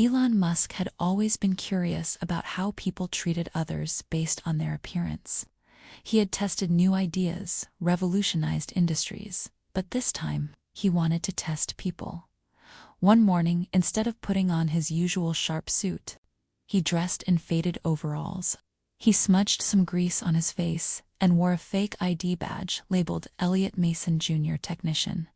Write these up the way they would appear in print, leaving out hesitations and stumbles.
Elon Musk had always been curious about how people treated others based on their appearance. He had tested new ideas, revolutionized industries, but this time, he wanted to test people. One morning, instead of putting on his usual sharp suit, he dressed in faded overalls. He smudged some grease on his face and wore a fake ID badge labeled Elliot Mason Jr. Technician.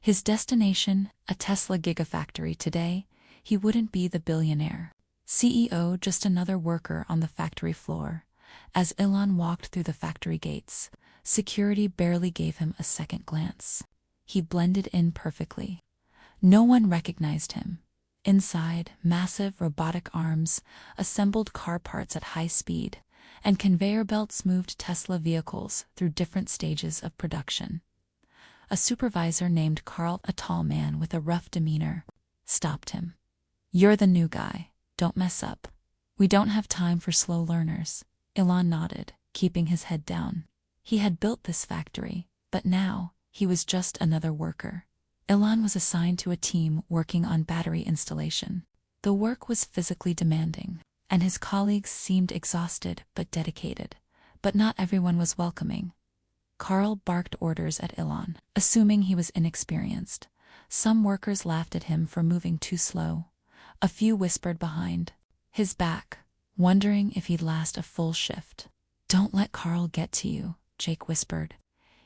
His destination, a Tesla Gigafactory. Today, he wouldn't be the billionaire CEO, just another worker on the factory floor. As Elon walked through the factory gates, security barely gave him a second glance. He blended in perfectly. No one recognized him. Inside, massive robotic arms assembled car parts at high speed, and conveyor belts moved Tesla vehicles through different stages of production. A supervisor named Carl, a tall man with a rough demeanor, stopped him. "You're the new guy. Don't mess up. We don't have time for slow learners." Elon nodded, keeping his head down. He had built this factory, but now, he was just another worker. Elon was assigned to a team working on battery installation. The work was physically demanding, and his colleagues seemed exhausted but dedicated. But not everyone was welcoming. Carl barked orders at Elon, assuming he was inexperienced. Some workers laughed at him for moving too slow. A few whispered behind his back, wondering if he'd last a full shift. "Don't let Carl get to you," Jake whispered.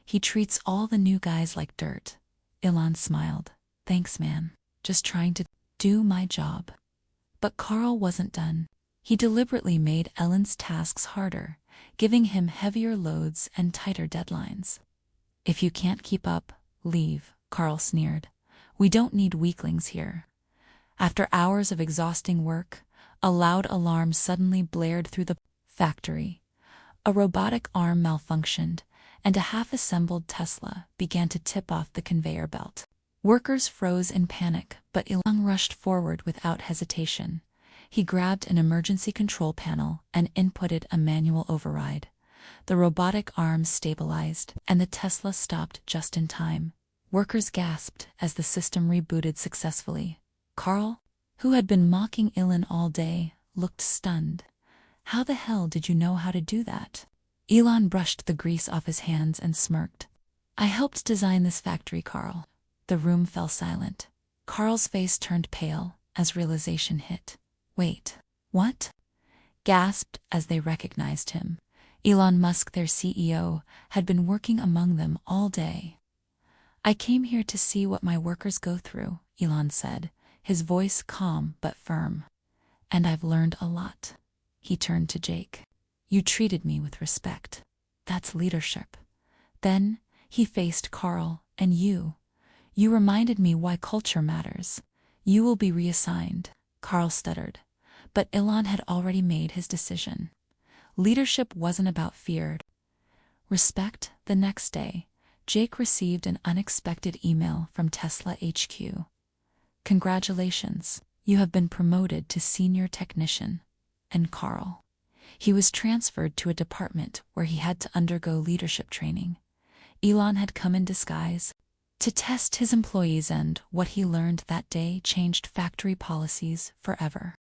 "He treats all the new guys like dirt." Elon smiled. "Thanks, man. Just trying to do my job." But Carl wasn't done. He deliberately made Elon's tasks harder, giving him heavier loads and tighter deadlines. "If you can't keep up, leave," Carl sneered. "We don't need weaklings here." After hours of exhausting work, a loud alarm suddenly blared through the factory. A robotic arm malfunctioned, and a half-assembled Tesla began to tip off the conveyor belt. Workers froze in panic, but Elon rushed forward without hesitation. He grabbed an emergency control panel and inputted a manual override. The robotic arms stabilized, and the Tesla stopped just in time. Workers gasped as the system rebooted successfully. Carl, who had been mocking Elon all day, looked stunned. "How the hell did you know how to do that?" Elon brushed the grease off his hands and smirked. "I helped design this factory, Carl." The room fell silent. Carl's face turned pale as realization hit. "Wait, what?" Gasped as they recognized him. Elon Musk, their CEO, had been working among them all day. "I came here to see what my workers go through," Elon said, his voice calm but firm. "And I've learned a lot." He turned to Jake. "You treated me with respect. That's leadership." Then he faced Carl. "And you. You reminded me why culture matters. You will be reassigned." Carl stuttered, but Elon had already made his decision. Leadership wasn't about fear. Respect. The next day, Jake received an unexpected email from Tesla HQ. "Congratulations, you have been promoted to senior technician." And Carl. He was transferred to a department where he had to undergo leadership training. Elon had come in disguise to test his employees, and what he learned that day changed factory policies forever.